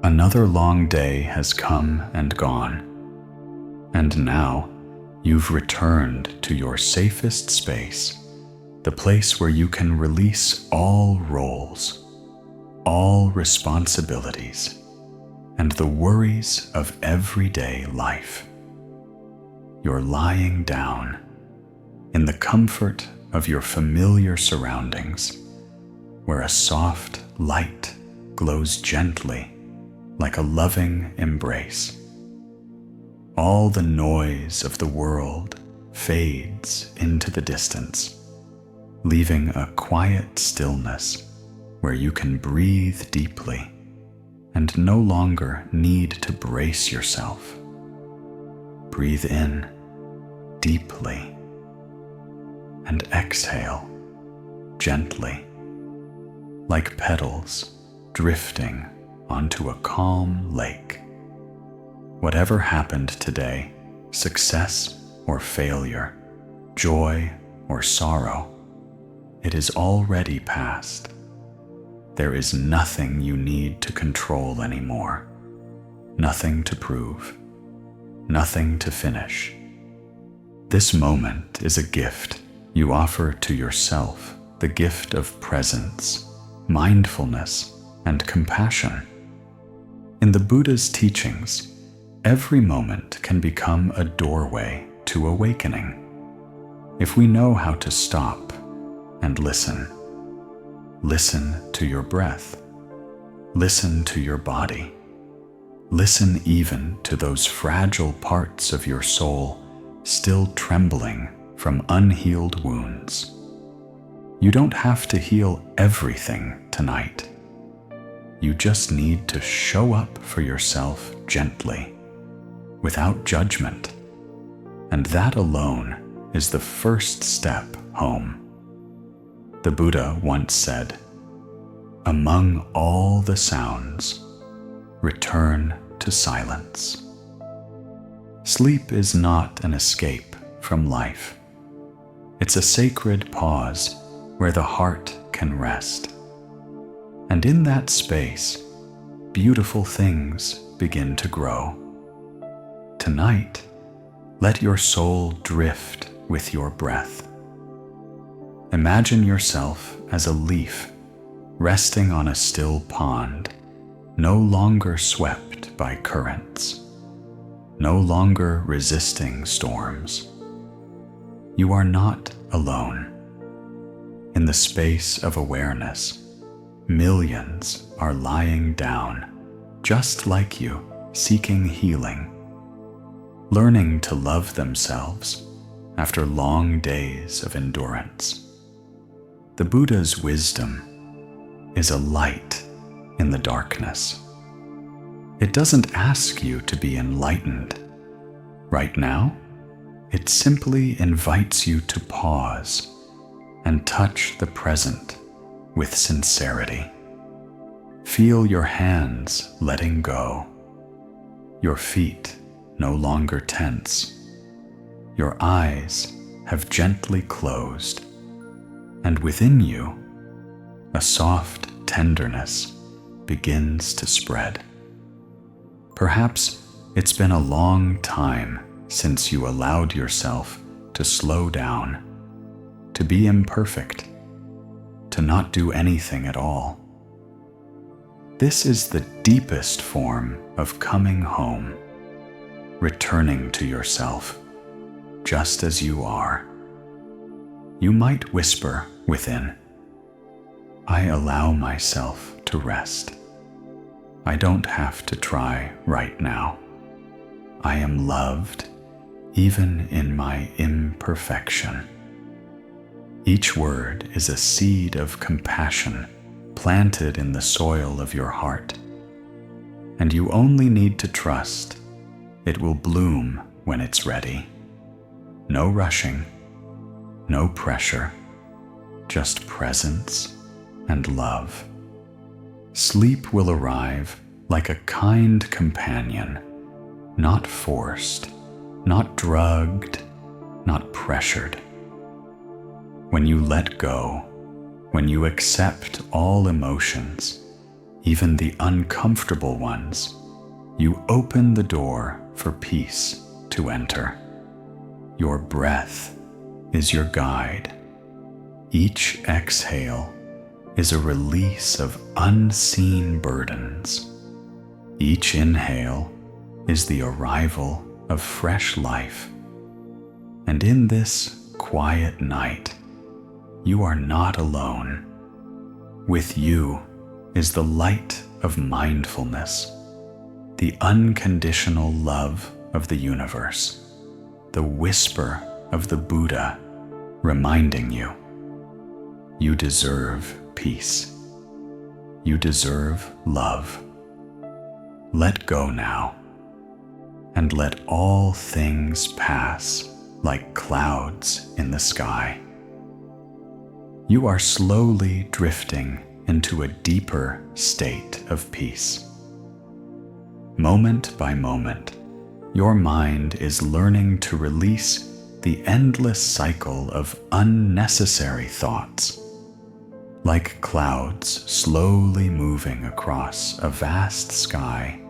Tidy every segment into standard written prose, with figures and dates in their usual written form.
Another long day has come and gone, and now you've returned to your safest space, the place where you can release all roles, all responsibilities, and the worries of everyday life. You're lying down in the comfort of your familiar surroundings, where a soft light glows gently like a loving embrace. All the noise of the world fades into the distance, leaving a quiet stillness where you can breathe deeply and no longer need to brace yourself. Breathe in deeply and exhale gently, like petals drifting onto a calm lake. Whatever happened today, success or failure, joy or sorrow, it is already past. There is nothing you need to control anymore, nothing to prove, nothing to finish. This moment is a gift you offer to yourself, the gift of presence, mindfulness, and compassion. In the Buddha's teachings, every moment can become a doorway to awakening, if we know how to stop and listen. Listen to your breath. Listen to your body. Listen even to those fragile parts of your soul still trembling from unhealed wounds. You don't have to heal everything tonight. You just need to show up for yourself gently, without judgment, and that alone is the first step home. The Buddha once said, "Among all the sounds, return to silence." Sleep is not an escape from life. It's a sacred pause where the heart can rest. And in that space, beautiful things begin to grow. Tonight, let your soul drift with your breath. Imagine yourself as a leaf resting on a still pond, no longer swept by currents, no longer resisting storms. You are not alone. In the space of awareness, millions are lying down, just like you, seeking healing, learning to love themselves after long days of endurance. The Buddha's wisdom is a light in the darkness. It doesn't ask you to be enlightened. Right now, it simply invites you to pause and touch the present with sincerity. Feel your hands letting go, your feet no longer tense, your eyes have gently closed, and within you, a soft tenderness begins to spread. Perhaps it's been a long time since you allowed yourself to slow down, to be imperfect, to not do anything at all. This is the deepest form of coming home, returning to yourself, just as you are. You might whisper within, "I allow myself to rest. I don't have to try right now. I am loved even in my imperfection." Each word is a seed of compassion planted in the soil of your heart, and you only need to trust it will bloom when it's ready. No rushing, no pressure, just presence and love. Sleep will arrive like a kind companion, not forced, not drugged, not pressured. When you let go, when you accept all emotions, even the uncomfortable ones, you open the door for peace to enter. Your breath is your guide. Each exhale is a release of unseen burdens. Each inhale is the arrival of fresh life. And in this quiet night, you are not alone. With you is the light of mindfulness, the unconditional love of the universe, the whisper of the Buddha reminding you, you deserve peace. You deserve love. Let go now, and let all things pass like clouds in the sky. You are slowly drifting into a deeper state of peace. Moment by moment, your mind is learning to release the endless cycle of unnecessary thoughts. Like clouds slowly moving across a vast sky,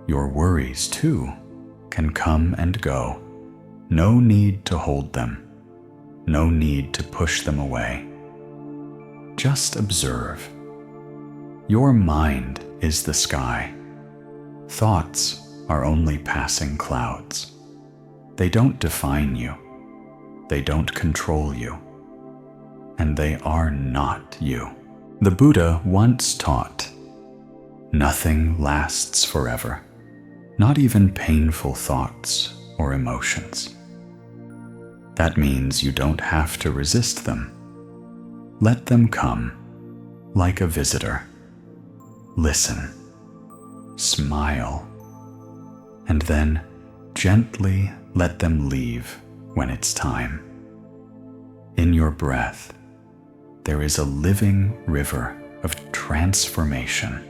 your worries too can come and go. No need to hold them. No need to push them away. Just observe. Your mind is the sky. Thoughts are only passing clouds. They don't define you. They don't control you. And they are not you. The Buddha once taught, nothing lasts forever, not even painful thoughts or emotions. That means you don't have to resist them. Let them come like a visitor. Listen, smile, and then gently let them leave when it's time. In your breath, there is a living river of transformation.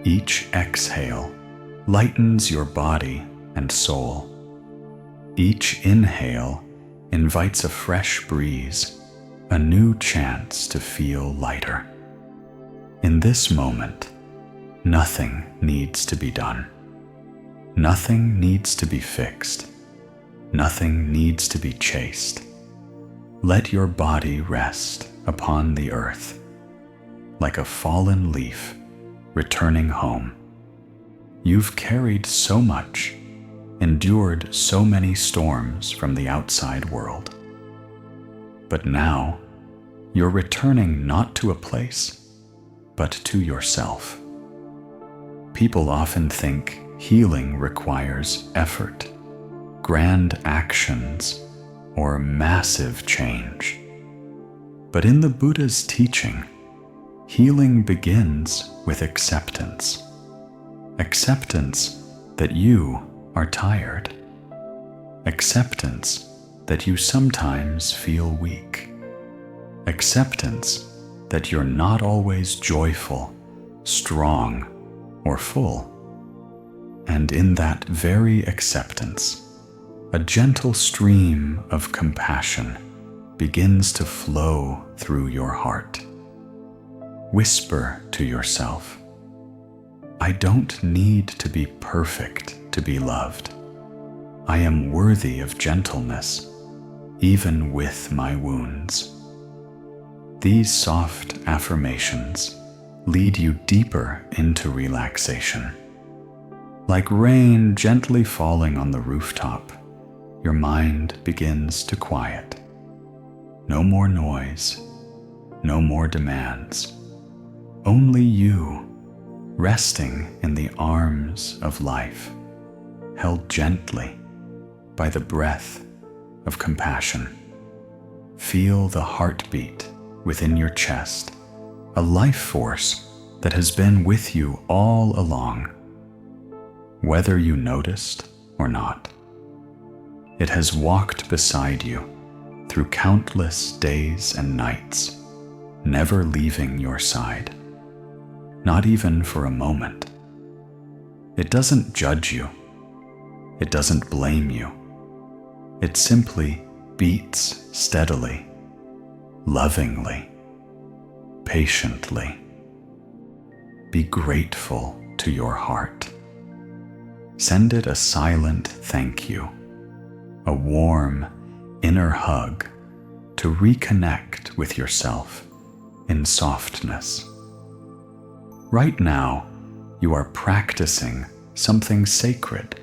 Each exhale lightens your body and soul. Each inhale invites a fresh breeze, a new chance to feel lighter. In this moment, nothing needs to be done. Nothing needs to be fixed. Nothing needs to be chased. Let your body rest upon the earth, like a fallen leaf returning home. You've carried so much, endured so many storms from the outside world. But now, you're returning not to a place, but to yourself. People often think healing requires effort, grand actions, or massive change. But in the Buddha's teaching, healing begins with acceptance. Acceptance that you are tired. Acceptance that you sometimes feel weak. Acceptance that you're not always joyful, strong, or full. And in that very acceptance, a gentle stream of compassion begins to flow through your heart. Whisper to yourself, I don't need to be perfect to be loved. I am worthy of gentleness, even with my wounds. These soft affirmations lead you deeper into relaxation. Like rain gently falling on the rooftop, your mind begins to quiet. No more noise, no more demands. Only you, resting in the arms of life, held gently by the breath of compassion. Feel the heartbeat within your chest, a life force that has been with you all along, whether you noticed or not. It has walked beside you through countless days and nights, never leaving your side, not even for a moment. It doesn't judge you. It doesn't blame you. It simply beats steadily, lovingly, patiently. be grateful to your heart. Send it a silent thank you, a warm inner hug to reconnect with yourself in softness. Right now, you are practicing something sacred,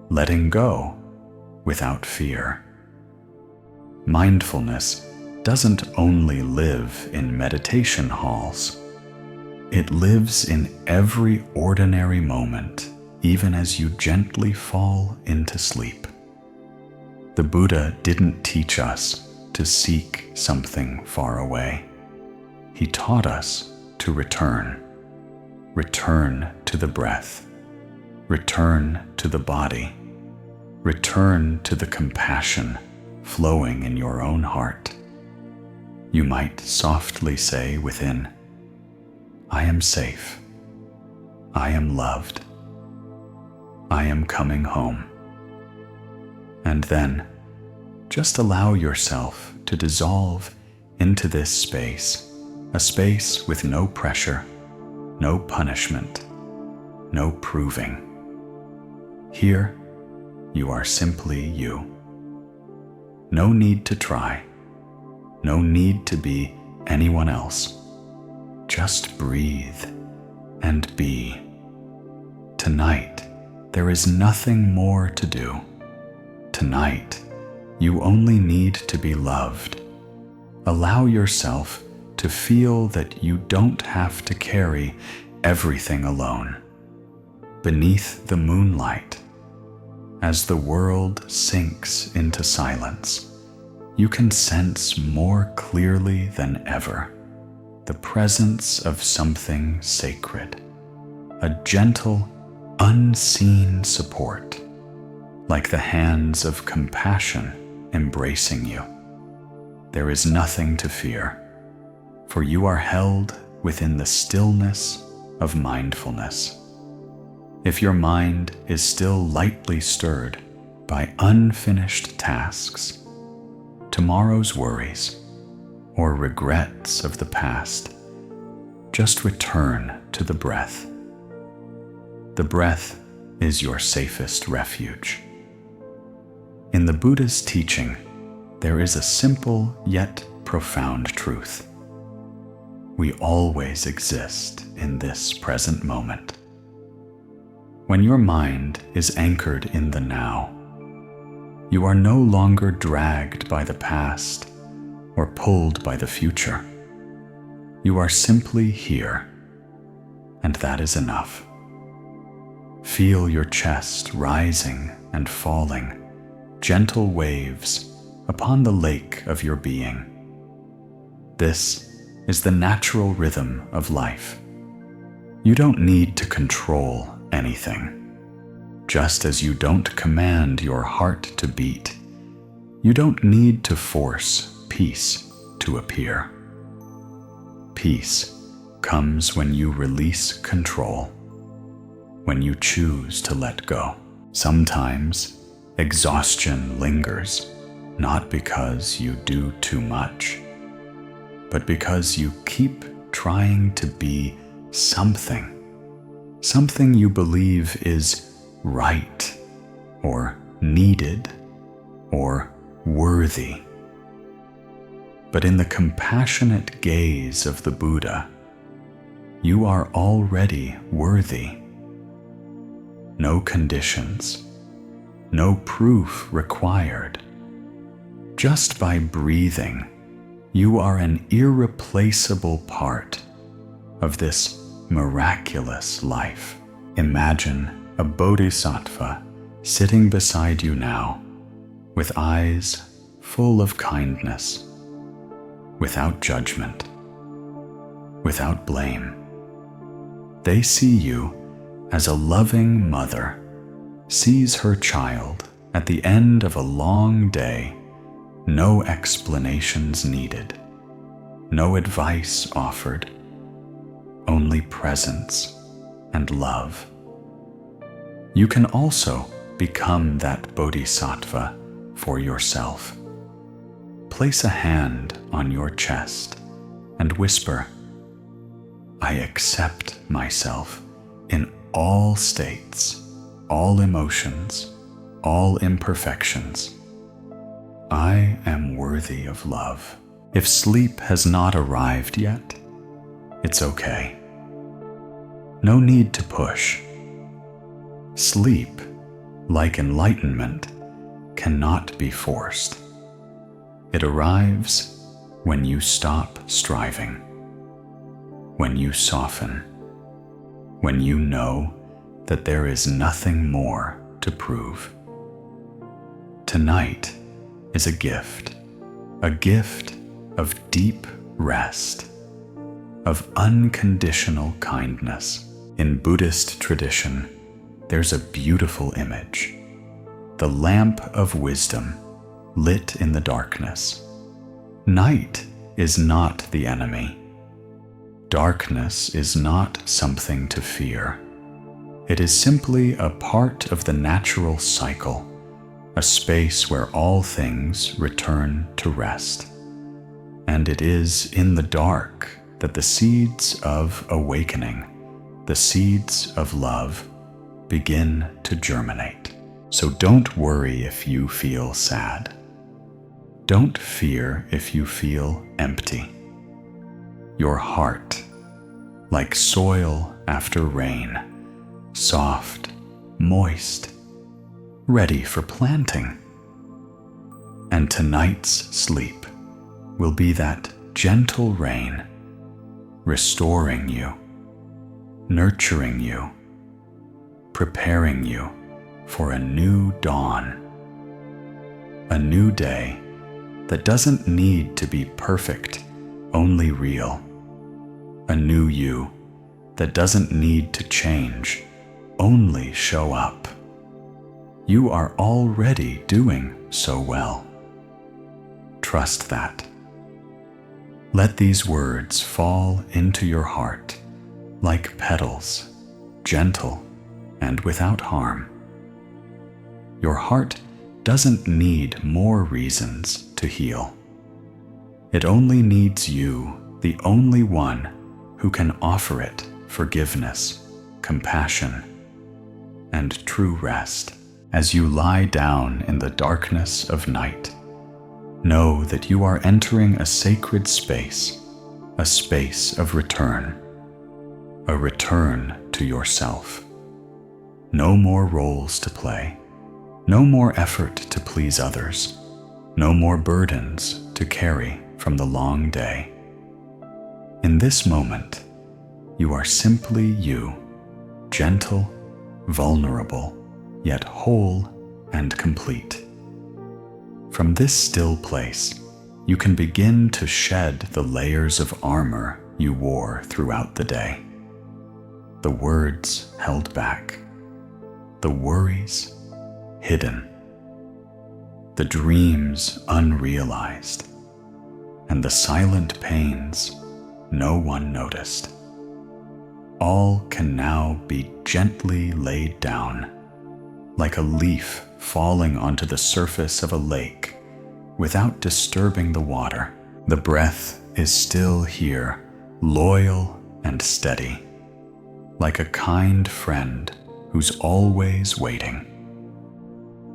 letting go without fear. Mindfulness doesn't only live in meditation halls. It lives in every ordinary moment, even as you gently fall into sleep. The Buddha didn't teach us to seek something far away. He taught us to return to the breath, return to the body, return to the compassion flowing in your own heart. You might softly say within, I am safe, I am loved, I am coming home. And then just allow yourself to dissolve into this space, a space with no pressure, no punishment, no proving. Here, you are simply you. No need to try, no need to be anyone else. Just breathe and be. Tonight, there is nothing more to do. Tonight, you only need to be loved. Allow yourself to feel that you don't have to carry everything alone. Beneath the moonlight, as the world sinks into silence, you can sense more clearly than ever the presence of something sacred, a gentle, unseen support, like the hands of compassion embracing you. There is nothing to fear, for you are held within the stillness of mindfulness. If your mind is still lightly stirred by unfinished tasks, tomorrow's worries, or regrets of the past, just return to the breath. The breath is your safest refuge. In the Buddha's teaching, there is a simple yet profound truth. We always exist in this present moment. When your mind is anchored in the now, you are no longer dragged by the past or pulled by the future. You are simply here, and that is enough. Feel your chest rising and falling, gentle waves upon the lake of your being. This is the natural rhythm of life. You don't need to control anything. Just as you don't command your heart to beat, you don't need to force peace to appear. Peace comes when you release control, when you choose to let go. Sometimes exhaustion lingers, not because you do too much, but because you keep trying to be something you believe is right, or needed, or worthy. But in the compassionate gaze of the Buddha, you are already worthy. No conditions, no proof required. Just by breathing, you are an irreplaceable part of this miraculous life. Imagine a bodhisattva sitting beside you now, with eyes full of kindness, without judgment, without blame. They see you as a loving mother sees her child at the end of a long day, no explanations needed, no advice offered, only presence and love. You can also become that bodhisattva for yourself. Place a hand on your chest and whisper, I accept myself in all states, all emotions, all imperfections. I am worthy of love. If sleep has not arrived yet, it's okay. No need to push. Sleep, like enlightenment, cannot be forced. It arrives when you stop striving, when you soften, when you know that there is nothing more to prove. Tonight is a gift of deep rest, of unconditional kindness. In Buddhist tradition, there's a beautiful image, the lamp of wisdom lit in the darkness. Night is not the enemy. Darkness is not something to fear. It is simply a part of the natural cycle, a space where all things return to rest. And it is in the dark that the seeds of awakening, the seeds of love, begin to germinate. So don't worry if you feel sad. Don't fear if you feel empty. Your heart, like soil after rain, soft, moist, ready for planting. And tonight's sleep will be that gentle rain, restoring you, nurturing you, preparing you for a new dawn, a new day that doesn't need to be perfect, only real, a new you that doesn't need to change, only show up. You are already doing so well. Trust that. Let these words fall into your heart like petals, gentle and without harm. Your heart doesn't need more reasons to heal. It only needs you, the only one who can offer it forgiveness, compassion, and true rest. As you lie down in the darkness of night, know that you are entering a sacred space, a space of return, a return to yourself. No more roles to play, no more effort to please others, no more burdens to carry from the long day. In this moment, you are simply you, gentle, vulnerable, yet whole and complete. From this still place, you can begin to shed the layers of armor you wore throughout the day. The words held back, the worries hidden, the dreams unrealized, and the silent pains no one noticed. All can now be gently laid down, like a leaf falling onto the surface of a lake without disturbing the water. The breath is still here, loyal and steady, like a kind friend who's always waiting.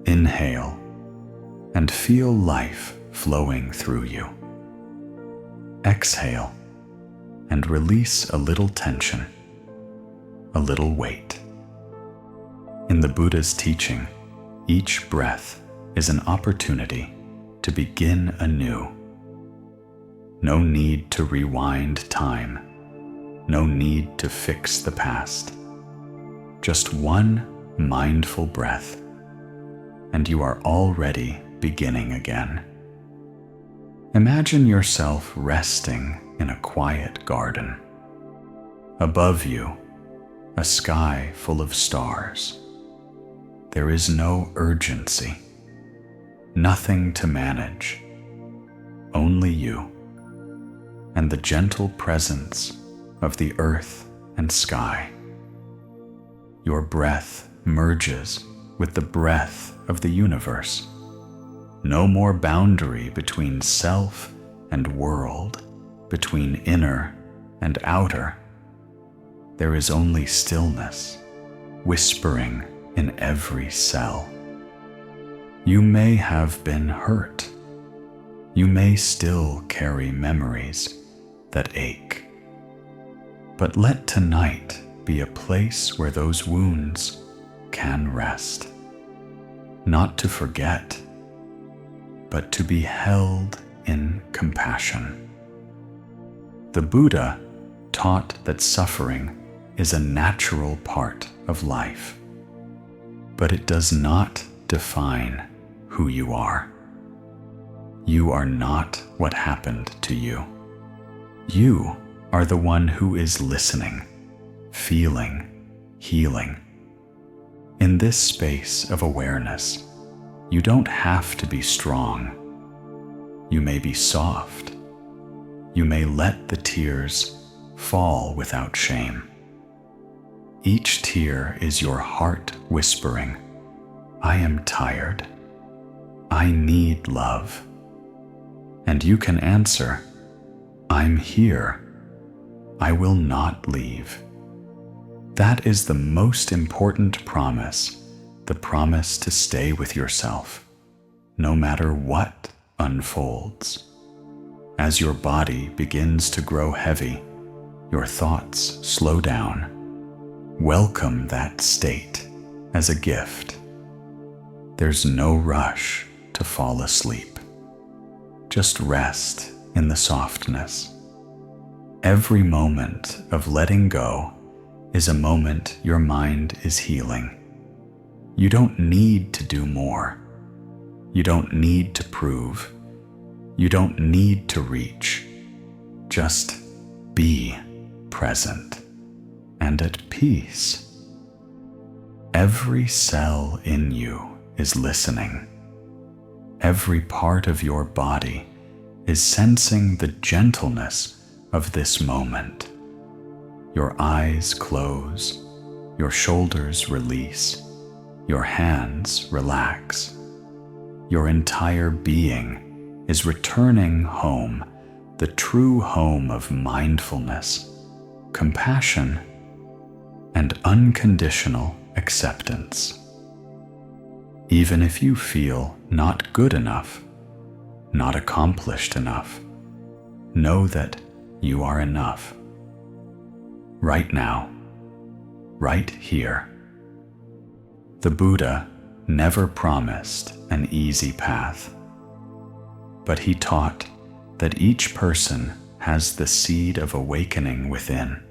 Inhale and feel life flowing through you. Exhale and release a little tension, a little weight. In the Buddha's teaching, each breath is an opportunity to begin anew. No need to rewind time, no need to fix the past. Just one mindful breath, and you are already beginning again. Imagine yourself resting in a quiet garden. Above you, a sky full of stars. There is no urgency, nothing to manage, only you, and the gentle presence of the earth and sky. Your breath merges with the breath of the universe. No more boundary between self and world, between inner and outer. there is only stillness, whispering in every cell. You may have been hurt. You may still carry memories that ache. But let tonight be a place where those wounds can rest. Not to forget, but to be held in compassion. The Buddha taught that suffering is a natural part of life, but it does not define who you are. You are not what happened to you. You are the one who is listening, feeling, healing. In this space of awareness, you don't have to be strong. You may be soft. You may let the tears fall without shame. Each tear is your heart whispering, I am tired. I need love. And you can answer, I'm here. I will not leave. That is the most important promise, the promise to stay with yourself, no matter what unfolds. As your body begins to grow heavy, your thoughts slow down. Welcome that state as a gift. There's no rush to fall asleep. Just rest in the softness. Every moment of letting go is a moment your mind is healing. You don't need to do more. You don't need to prove. You don't need to reach. Just be present and at peace. Every cell in you is listening. Every part of your body is sensing the gentleness of this moment. Your eyes close, your shoulders release, your hands relax. Your entire being is returning home, the true home of mindfulness, compassion, and unconditional acceptance. Even if you feel not good enough, not accomplished enough, know that you are enough. Right now, right here. The Buddha never promised an easy path, but he taught that each person has the seed of awakening within.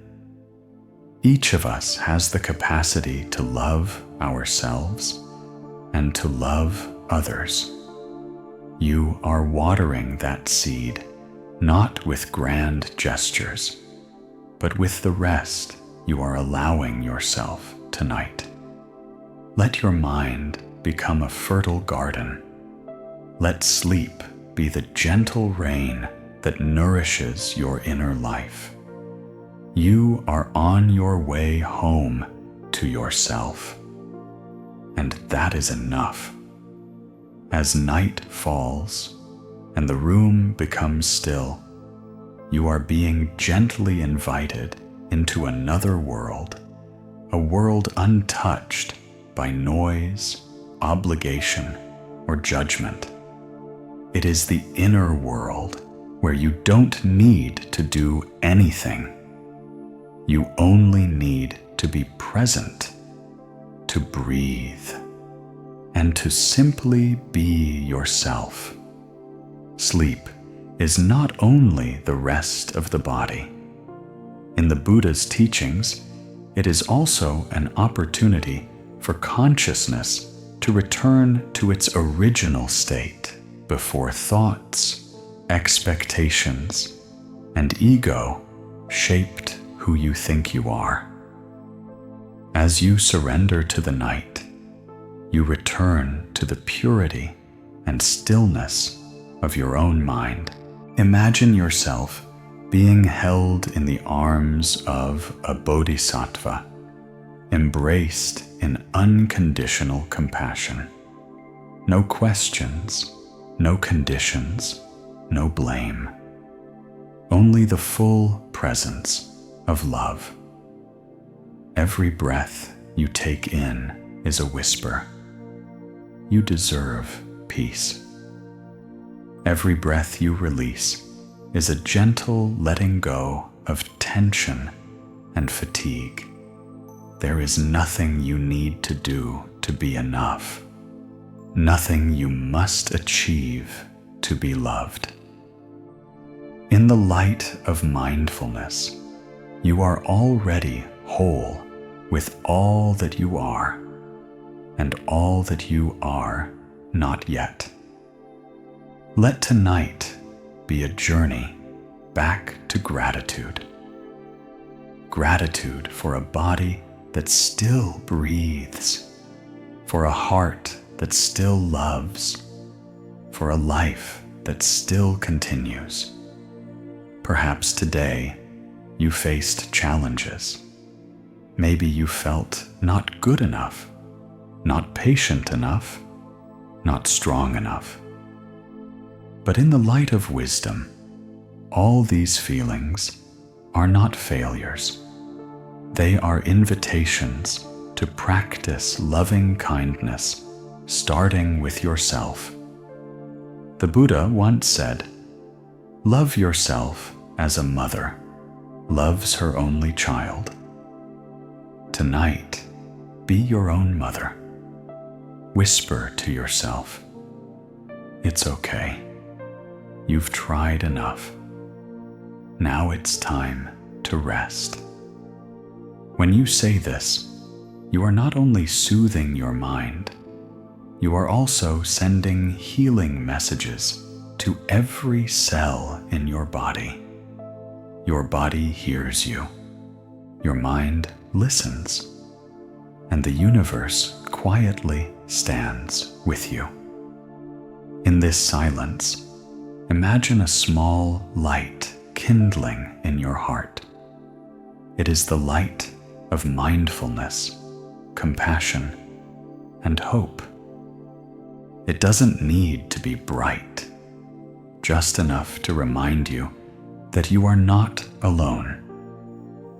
Each of us has the capacity to love ourselves and to love others. You are watering that seed, not with grand gestures, but with the rest you are allowing yourself tonight. Let your mind become a fertile garden. Let sleep be the gentle rain that nourishes your inner life. You are on your way home to yourself, and that is enough. As night falls and the room becomes still, you are being gently invited into another world, a world untouched by noise, obligation, or judgment. It is the inner world where you don't need to do anything. You only need to be present, to breathe, and to simply be yourself. Sleep is not only the rest of the body. In the Buddha's teachings, it is also an opportunity for consciousness to return to its original state before thoughts, expectations, and ego shaped who you think you are. As you surrender to the night, you return to the purity and stillness of your own mind. Imagine yourself being held in the arms of a bodhisattva, embraced in unconditional compassion. No questions, no conditions, no blame. Only the full presence of love. Every breath you take in is a whisper. You deserve peace. Every breath you release is a gentle letting go of tension and fatigue. There is nothing you need to do to be enough, nothing you must achieve to be loved. In the light of mindfulness, you are already whole with all that you are and all that you are not yet. Let tonight be a journey back to gratitude. Gratitude for a body that still breathes, for a heart that still loves, for a life that still continues. Perhaps today you faced challenges. Maybe you felt not good enough, not patient enough, not strong enough. But in the light of wisdom, all these feelings are not failures. They are invitations to practice loving kindness, starting with yourself. The Buddha once said, "Love yourself as a mother loves her only child." Tonight, be your own mother. Whisper to yourself, "It's okay. You've tried enough. Now it's time to rest." When you say this, you are not only soothing your mind, you are also sending healing messages to every cell in your body. Your body hears you, your mind listens, and the universe quietly stands with you. In this silence, imagine a small light kindling in your heart. It is the light of mindfulness, compassion, and hope. It doesn't need to be bright, just enough to remind you that you are not alone.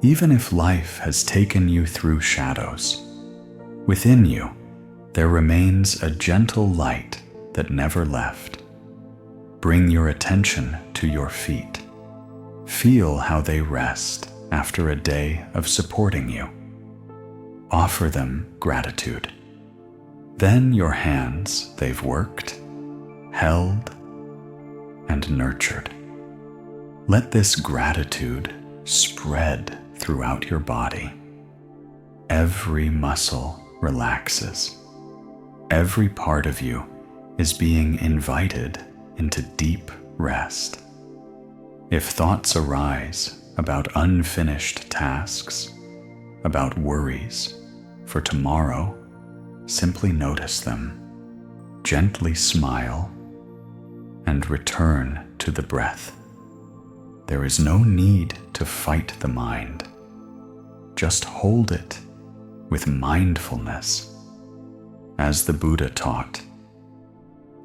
Even if life has taken you through shadows, within you there remains a gentle light that never left. Bring your attention to your feet. Feel how they rest after a day of supporting you. Offer them gratitude. Then your hands they've worked, held, and nurtured. Let this gratitude spread throughout your body. Every muscle relaxes. Every part of you is being invited into deep rest. If thoughts arise about unfinished tasks, about worries for tomorrow, simply notice them, gently smile, and return to the breath. There is no need to fight the mind. Just hold it with mindfulness. As the Buddha taught,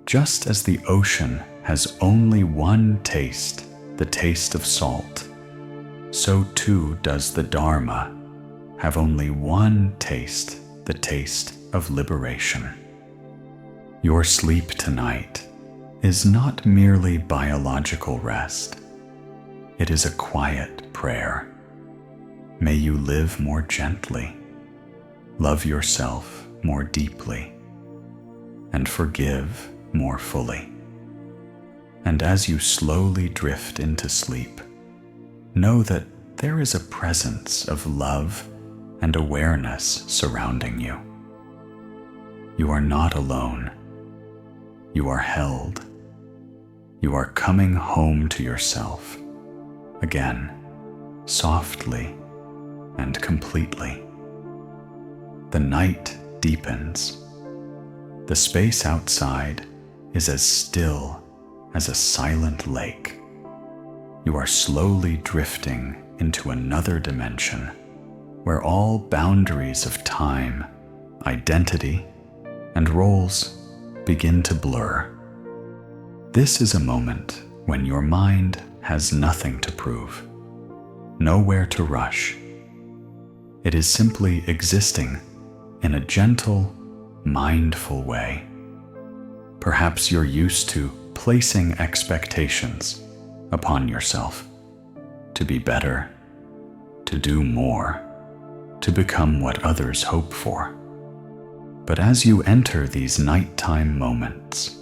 just as the ocean has only one taste, the taste of salt, so too does the Dharma have only one taste, the taste of liberation. Your sleep tonight is not merely biological rest. It is a quiet prayer. May you live more gently, love yourself more deeply, and forgive more fully. And as you slowly drift into sleep, know that there is a presence of love and awareness surrounding you. You are not alone. You are held. You are coming home to yourself, again, softly and completely. The night deepens. The space outside is as still as a silent lake. You are slowly drifting into another dimension where all boundaries of time, identity, and roles begin to blur. This is a moment when your mind has nothing to prove, nowhere to rush, It is simply existing in a gentle, mindful way. Perhaps you're used to placing expectations upon yourself to be better, to do more, to become what others hope for. But as you enter these nighttime moments,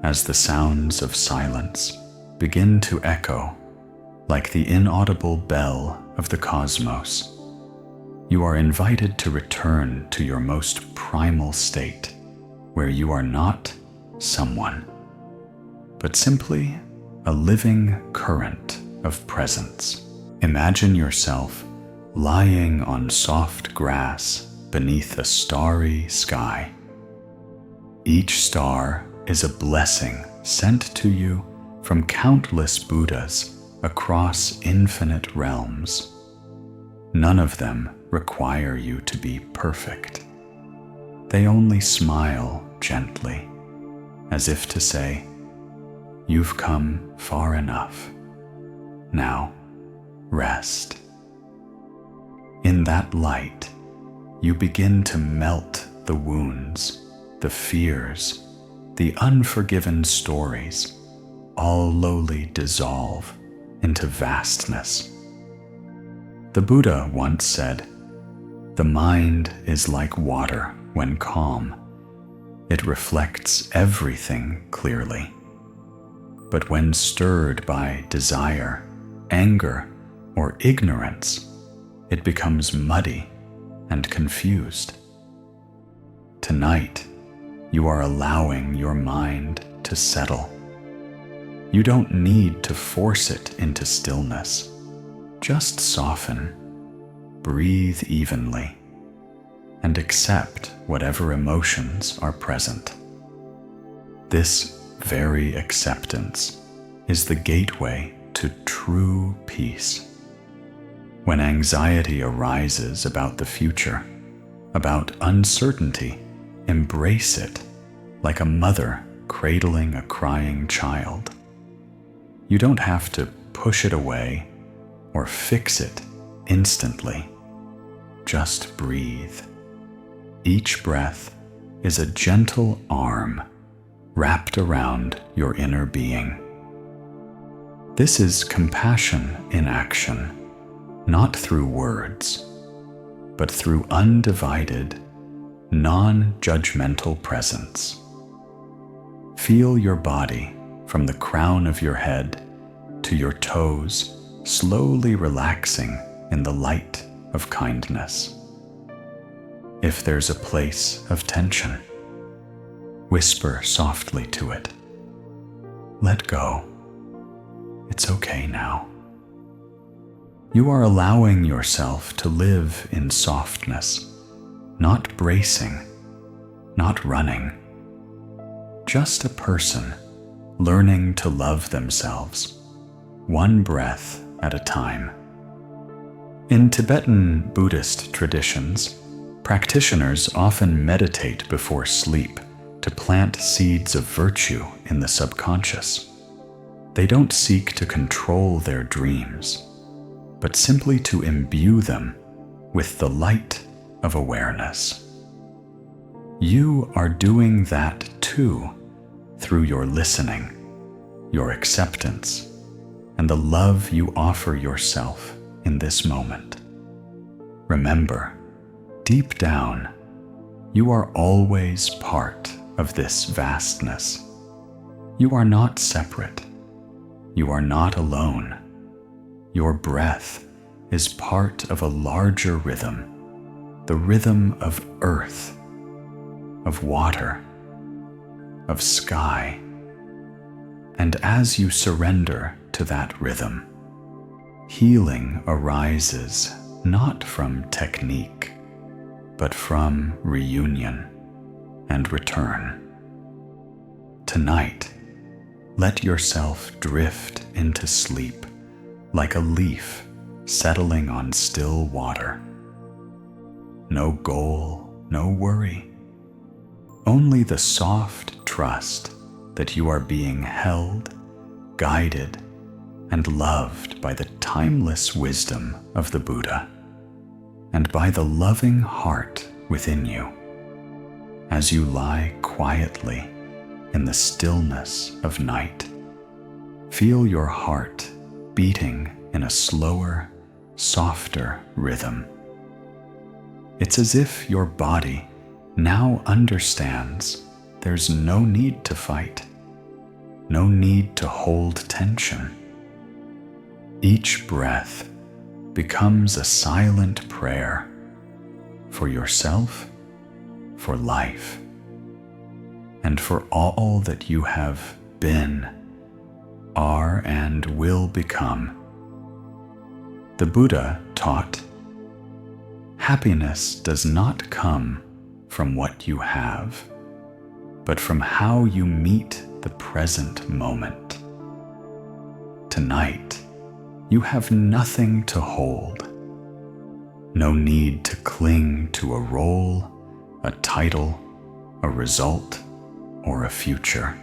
as the sounds of silence begin to echo like the inaudible bell of the cosmos, you are invited to return to your most primal state, where you are not someone, but simply a living current of presence. Imagine yourself lying on soft grass beneath a starry sky. Each star is a blessing sent to you from countless Buddhas across infinite realms. None of them require you to be perfect. They only smile gently, as if to say, "You've come far enough. Now, rest." In that light, you begin to melt the wounds, the fears, the unforgiven stories, all lowly dissolve into vastness. The Buddha once said, "The mind is like water when calm. It reflects everything clearly. But when stirred by desire, anger, or ignorance, it becomes muddy and confused." Tonight, you are allowing your mind to settle. You don't need to force it into stillness. Just soften, breathe evenly, and accept whatever emotions are present. This very acceptance is the gateway to true peace. When anxiety arises about the future, about uncertainty, embrace it like a mother cradling a crying child. You don't have to push it away or fix it instantly. Just breathe. Each breath is a gentle arm wrapped around your inner being. This is compassion in action, not through words, but through undivided, non-judgmental presence. Feel your body from the crown of your head to your toes slowly relaxing in the light of kindness. If there's a place of tension, whisper softly to it, "Let go. It's okay now." You are allowing yourself to live in softness, not bracing, not running. Just a person learning to love themselves, one breath at a time. In Tibetan Buddhist traditions, practitioners often meditate before sleep to plant seeds of virtue in the subconscious. They don't seek to control their dreams, but simply to imbue them with the light of awareness. You are doing that too, through your listening, your acceptance, and the love you offer yourself in this moment. Remember, deep down, you are always part of this vastness. You are not separate. You are not alone. Your breath is part of a larger rhythm, the rhythm of earth, of water, of sky. And as you surrender to that rhythm, healing arises not from technique, but from reunion and return. Tonight, let yourself drift into sleep like a leaf settling on still water. No goal, no worry. Only the soft trust that you are being held, guided, and loved by the timeless wisdom of the Buddha. and by the loving heart within you. As you lie quietly in the stillness of night, feel your heart beating in a slower, softer rhythm. It's as if your body now understands there's no need to fight, no need to hold tension. Each breath becomes a silent prayer for yourself, for life, and for all that you have been, are, and will become. The Buddha taught, happiness does not come from what you have, but from how you meet the present moment. Tonight, you have nothing to hold. No need to cling to a role, a title, a result, or a future.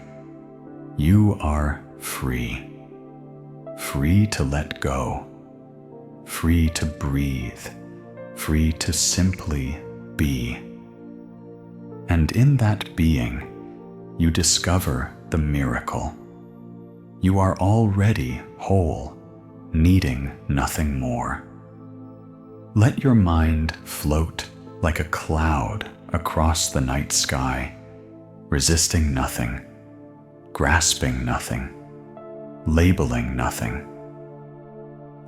You are free. Free to let go. Free to breathe. Free to simply be. And in that being, you discover the miracle. You are already whole, needing nothing more. Let your mind float like a cloud across the night sky, resisting nothing, grasping nothing, labeling nothing.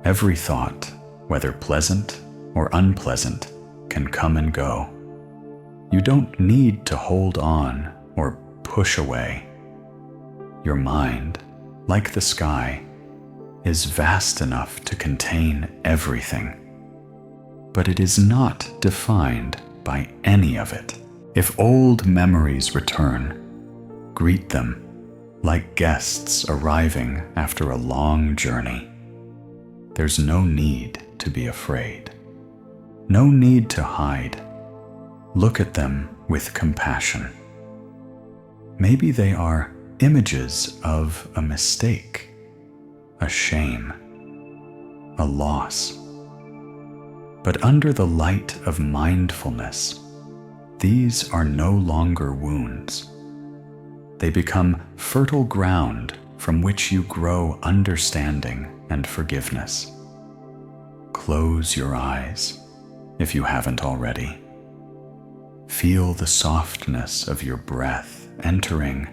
Every thought, whether pleasant or unpleasant, can come and go. You don't need to hold on or push away. Your mind, like the sky, is vast enough to contain everything, but it is not defined by any of it. If old memories return, greet them like guests arriving after a long journey. There's no need to be afraid, no need to hide. Look at them with compassion. Maybe they are images of a mistake, a shame, a loss. But under the light of mindfulness, these are no longer wounds. They become fertile ground from which you grow understanding and forgiveness. Close your eyes, if you haven't already. Feel the softness of your breath entering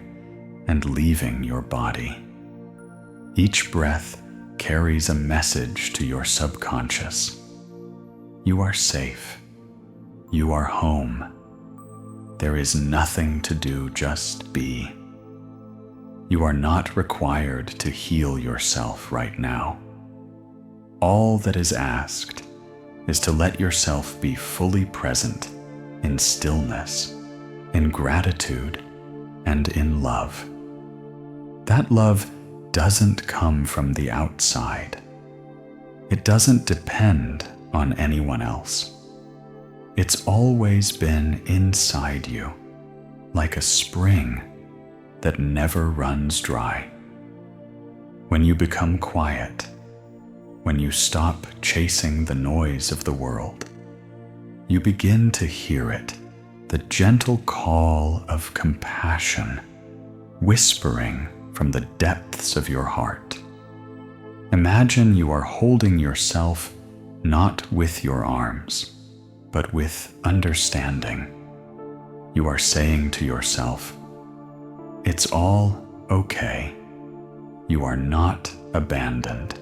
and leaving your body. Each breath carries a message to your subconscious. You are safe. You are home. There is nothing to do, just be. You are not required to heal yourself right now. All that is asked is to let yourself be fully present in stillness, in gratitude, and in love. That love doesn't come from the outside. It doesn't depend on anyone else. It's always been inside you, like a spring that never runs dry. When you become quiet, when you stop chasing the noise of the world, you begin to hear it, the gentle call of compassion, whispering from the depths of your heart. Imagine you are holding yourself not with your arms, but with understanding. You are saying to yourself, it's all okay. You are not abandoned.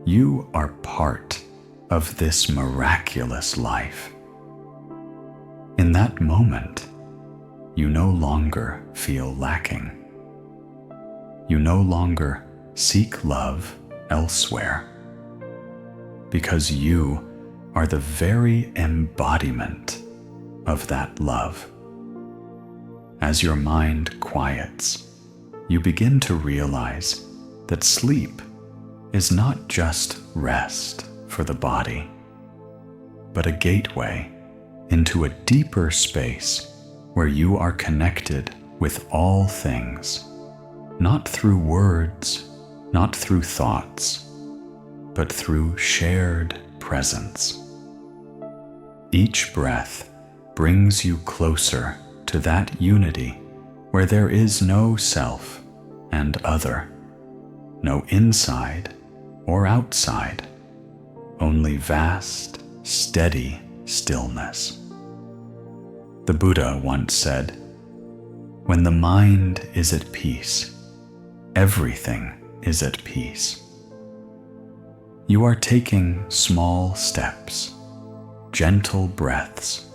You are part of this miraculous life. In that moment, you no longer feel lacking. You no longer seek love elsewhere, because you are the very embodiment of that love. As your mind quiets, you begin to realize that sleep is not just rest for the body, but a gateway into a deeper space where you are connected with all things, not through words, not through thoughts, but through shared presence. Each breath brings you closer to that unity where there is no self and other, no inside or outside, only vast, steady stillness. The Buddha once said, "When the mind is at peace, everything is at peace." You are taking small steps, gentle breaths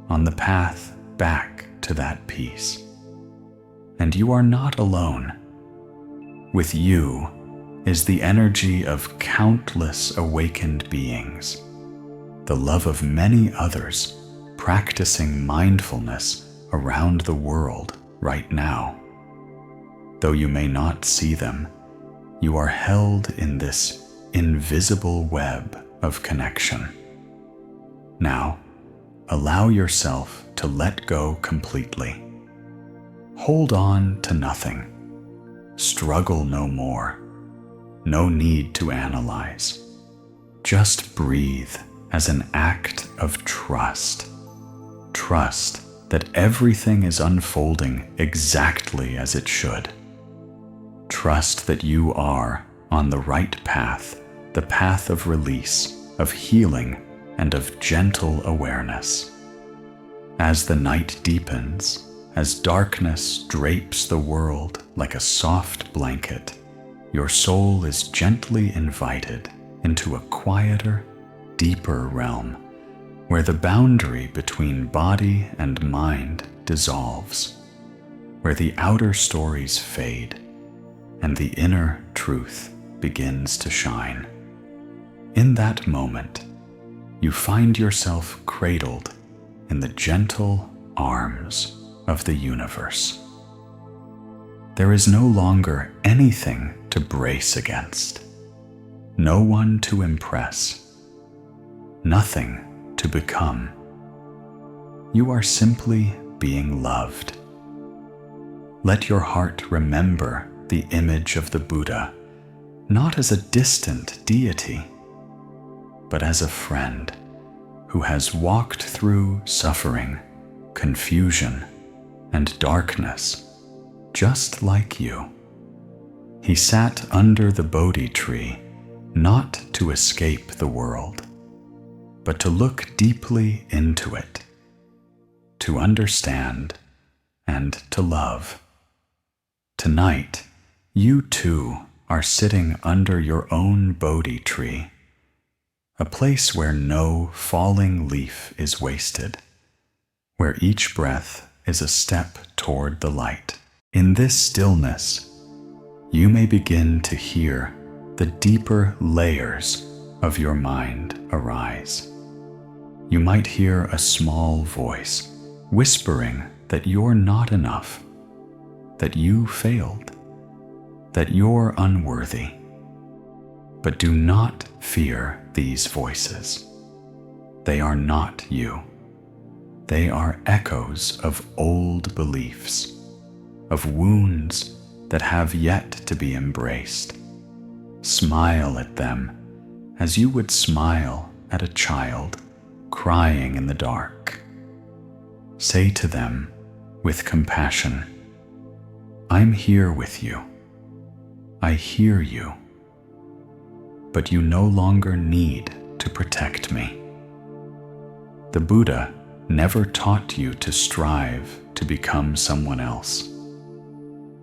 on the path back to that peace. And you are not alone. With you is the energy of countless awakened beings, the love of many others practicing mindfulness around the world right now. Though you may not see them, you are held in this invisible web of connection. Now, allow yourself to let go completely. Hold on to nothing. Struggle no more. No need to analyze. Just breathe as an act of trust. Trust that everything is unfolding exactly as it should. Trust that you are on the right path, the path of release, of healing, and of gentle awareness. As the night deepens, as darkness drapes the world like a soft blanket, your soul is gently invited into a quieter, deeper realm where the boundary between body and mind dissolves, where the outer stories fade and the inner truth begins to shine. In that moment, you find yourself cradled in the gentle arms of the universe. There is no longer anything to brace against, no one to impress, nothing to become. You are simply being loved. Let your heart remember the image of the Buddha, not as a distant deity, but as a friend who has walked through suffering, confusion, and darkness, just like you. He sat under the Bodhi tree not to escape the world, but to look deeply into it, to understand and to love. Tonight, you too are sitting under your own Bodhi tree, a place where no falling leaf is wasted, where each breath is a step toward the light. In this stillness, you may begin to hear the deeper layers of your mind arise. You might hear a small voice whispering that you're not enough, that you failed, that you're unworthy. But do not fear these voices. They are not you. They are echoes of old beliefs, of wounds that have yet to be embraced. Smile at them as you would smile at a child crying in the dark. Say to them with compassion, "I'm here with you. I hear you. But you no longer need to protect me." The Buddha never taught you to strive to become someone else.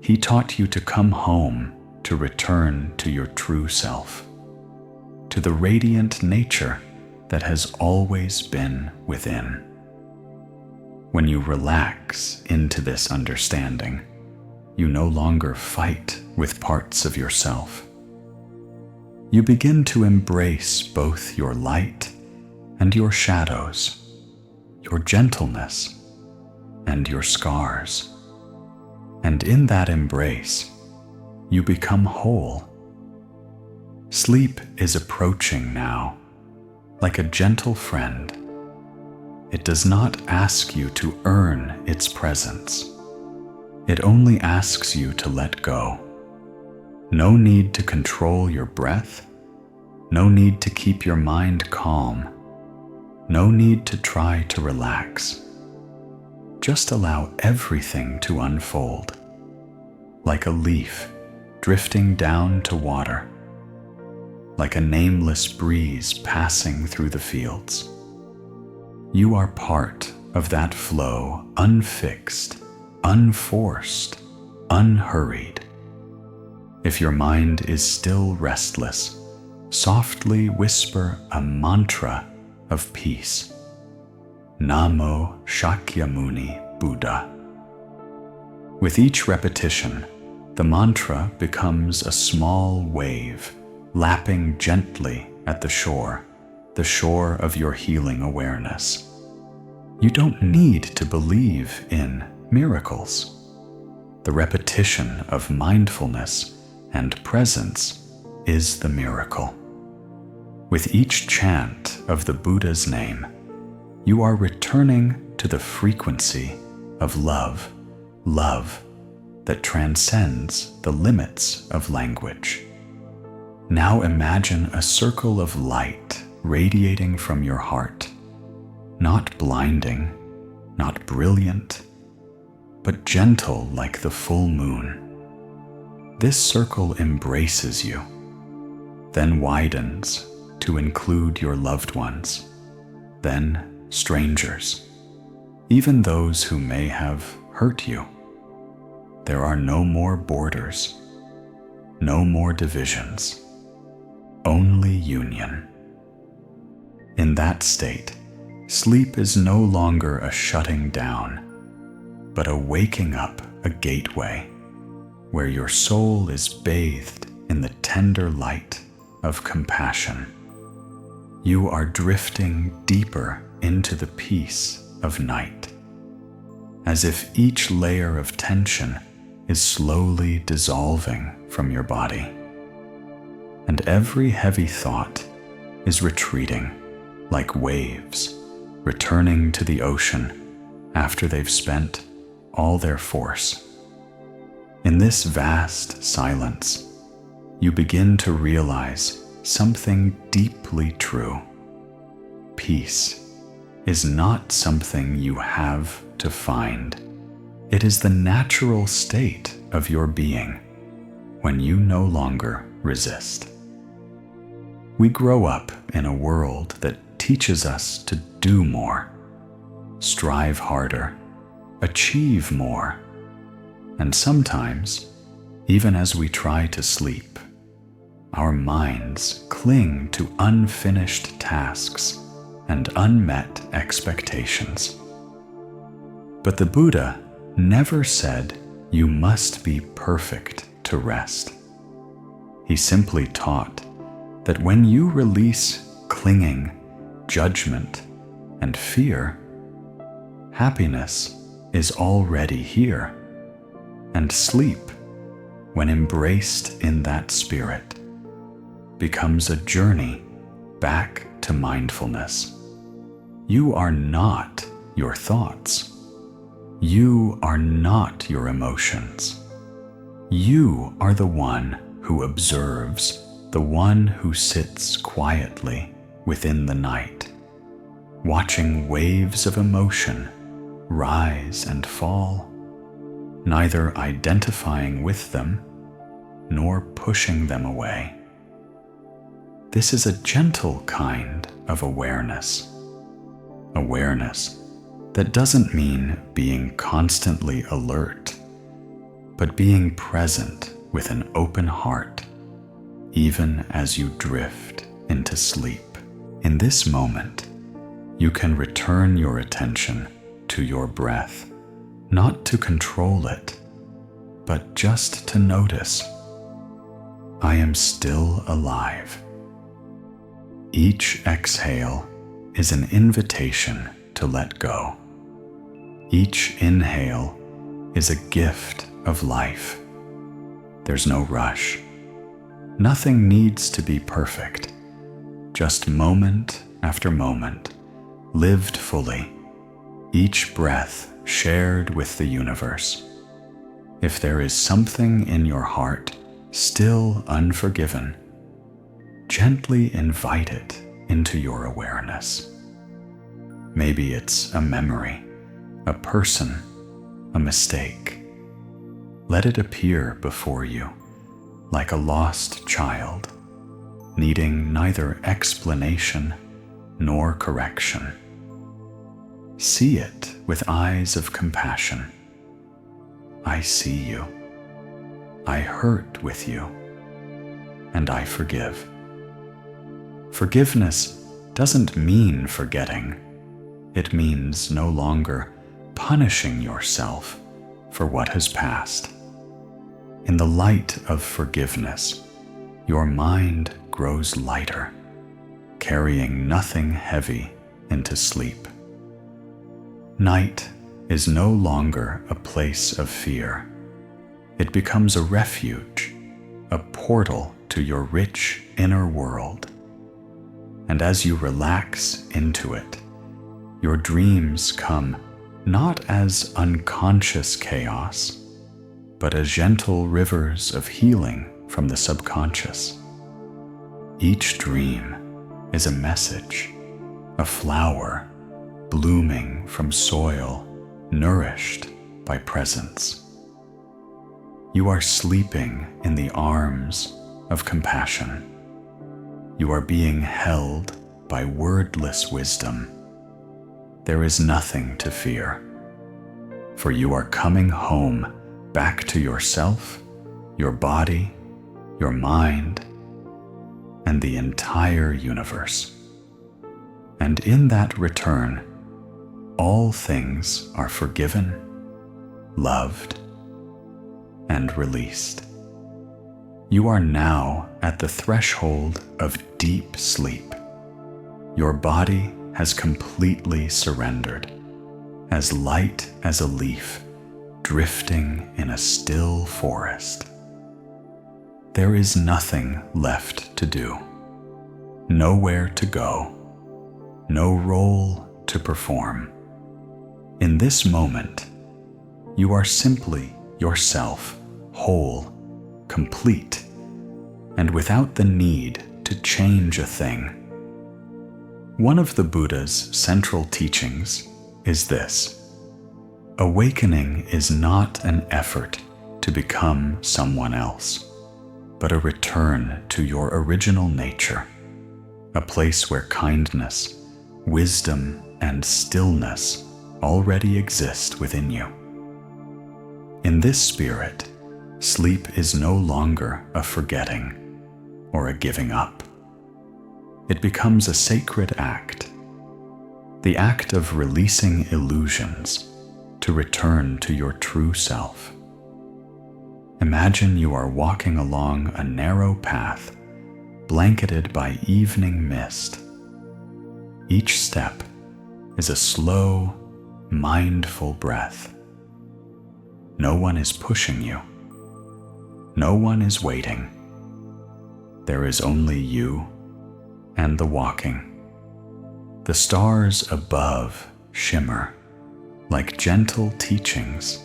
He taught you to come home, to return to your true self, to the radiant nature that has always been within. When you relax into this understanding, you no longer fight with parts of yourself. You begin to embrace both your light and your shadows, your gentleness and your scars. And in that embrace, you become whole. Sleep is approaching now, like a gentle friend. It does not ask you to earn its presence. It only asks you to let go. No need to control your breath, no need to keep your mind calm, No need to try to relax. Just allow everything to unfold, like a leaf drifting down to water, like a nameless breeze passing through the fields. You are part of that flow, unfixed, unforced, unhurried. If your mind is still restless, softly whisper a mantra of peace. Namo Shakyamuni Buddha. With each repetition, the mantra becomes a small wave, lapping gently at the shore of your healing awareness. You don't need to believe in miracles. The repetition of mindfulness and presence is the miracle. With each chant of the Buddha's name, you are returning to the frequency of love that transcends the limits of language. Now imagine a circle of light radiating from your heart, not blinding, not brilliant, but gentle like the full moon. This circle embraces you, then widens to include your loved ones, then strangers, even those who may have hurt you. There are no more borders, no more divisions, only union. In that state, sleep is no longer a shutting down, but a waking up, a gateway, where your soul is bathed in the tender light of compassion. You are drifting deeper into the peace of night, as if each layer of tension is slowly dissolving from your body, and every heavy thought is retreating like waves returning to the ocean after they've spent all their force. In this vast silence, you begin to realize something deeply true. Peace is not something you have to find. It is the natural state of your being when you no longer resist. We grow up in a world that teaches us to do more, strive harder, achieve more, and sometimes, even as we try to sleep, our minds cling to unfinished tasks and unmet expectations. But the Buddha never said you must be perfect to rest. He simply taught that when you release clinging, judgment, and fear, happiness is already here, and sleep, when embraced in that spirit, becomes a journey back to mindfulness. You are not your thoughts. You are not your emotions. You are the one who observes, the one who sits quietly within the night, watching waves of emotion rise and fall, neither identifying with them nor pushing them away. This is a gentle kind of awareness that doesn't mean being constantly alert, but being present with an open heart, even as you drift into sleep. In this moment, you can return your attention to your breath, not to control it, but just to notice. I am still alive. Each exhale is an invitation to let go. Each inhale is a gift of life. There's no rush. Nothing needs to be perfect. Just moment after moment, lived fully, each breath shared with the universe. If there is something in your heart still unforgiven, gently invite it into your awareness. Maybe it's a memory, a person, a mistake. Let it appear before you like a lost child, needing neither explanation nor correction. See it with eyes of compassion. I see you. I hurt with you. And I forgive. Forgiveness doesn't mean forgetting. It means no longer punishing yourself for what has passed. In the light of forgiveness, your mind grows lighter, carrying nothing heavy into sleep. Night is no longer a place of fear. It becomes a refuge, a portal to your rich inner world. And as you relax into it, your dreams come not as unconscious chaos, but as gentle rivers of healing from the subconscious. Each dream is a message, a flower blooming from soil nourished by presence. You are sleeping in the arms of compassion. You are being held by wordless wisdom. There is nothing to fear, for you are coming home back to yourself, your body, your mind, and the entire universe. And in that return, all things are forgiven, loved, and released. You are now at the threshold of deep sleep. Your body has completely surrendered, as light as a leaf drifting in a still forest. There is nothing left to do, nowhere to go, no role to perform. In this moment, you are simply yourself, whole, complete, and without the need to change a thing. One of the Buddha's central teachings is this: awakening is not an effort to become someone else, but a return to your original nature, a place where kindness, wisdom, and stillness already exist within you. In this spirit, sleep is no longer a forgetting or a giving up. It becomes a sacred act, the act of releasing illusions to return to your true self. Imagine you are walking along a narrow path blanketed by evening mist. Each step is a slow, mindful breath. No one is pushing you. No one is waiting. There is only you and the walking. The stars above shimmer like gentle teachings,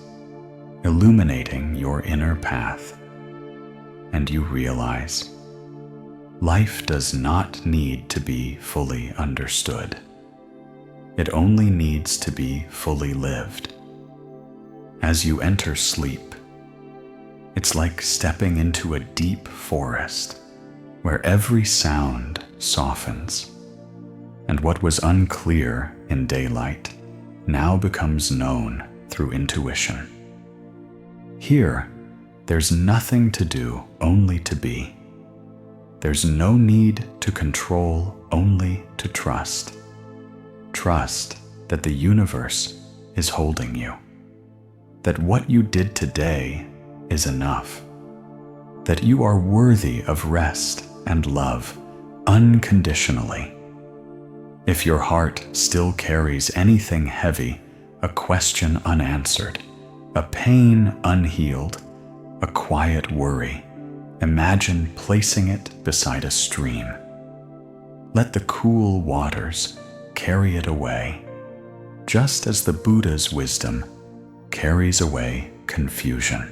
illuminating your inner path. And you realize life does not need to be fully understood. It only needs to be fully lived. As you enter sleep, it's like stepping into a deep forest where every sound softens, and what was unclear in daylight now becomes known through intuition. Here, there's nothing to do, only to be. There's no need to control, only to trust. Trust that the universe is holding you, that what you did today is enough, that you are worthy of rest and love unconditionally. If your heart still carries anything heavy, a question unanswered, a pain unhealed, a quiet worry, imagine placing it beside a stream. Let the cool waters carry it away, just as the Buddha's wisdom carries away confusion.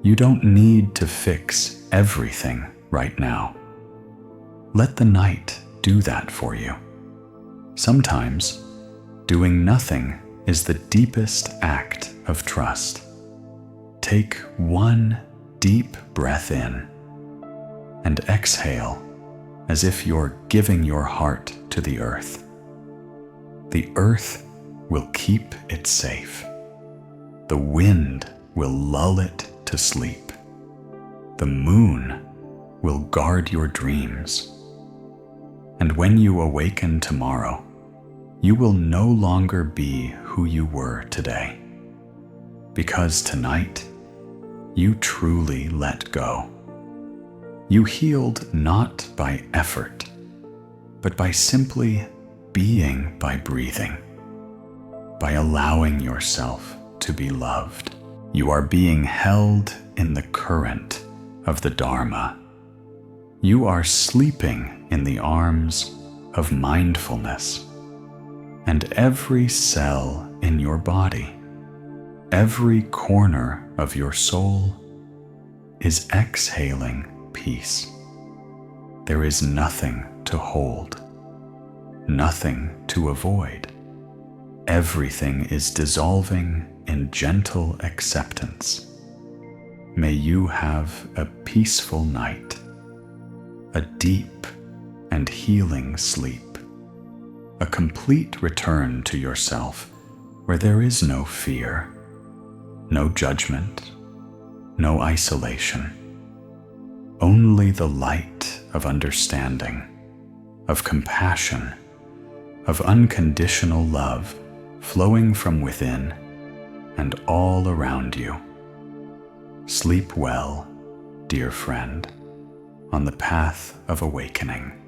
You don't need to fix everything right now. Let the night do that for you. Sometimes, doing nothing is the deepest act of trust. Take one deep breath in and exhale as if you're giving your heart to the earth. The earth will keep it safe. The wind will lull it to sleep. The moon will guard your dreams. And when you awaken tomorrow, you will no longer be who you were today. Because tonight, you truly let go. You healed not by effort, but by simply being by breathing, by allowing yourself to be loved. You are being held in the current of the Dharma. You are sleeping in the arms of mindfulness. And every cell in your body, every corner of your soul is exhaling peace. There is nothing to hold, nothing to avoid. Everything is dissolving in gentle acceptance. May you have a peaceful night, a deep and healing sleep, a complete return to yourself where there is no fear, no judgment, no isolation, only the light of understanding, of compassion, of unconditional love flowing from within and all around you. Sleep well, dear friend, on the path of awakening.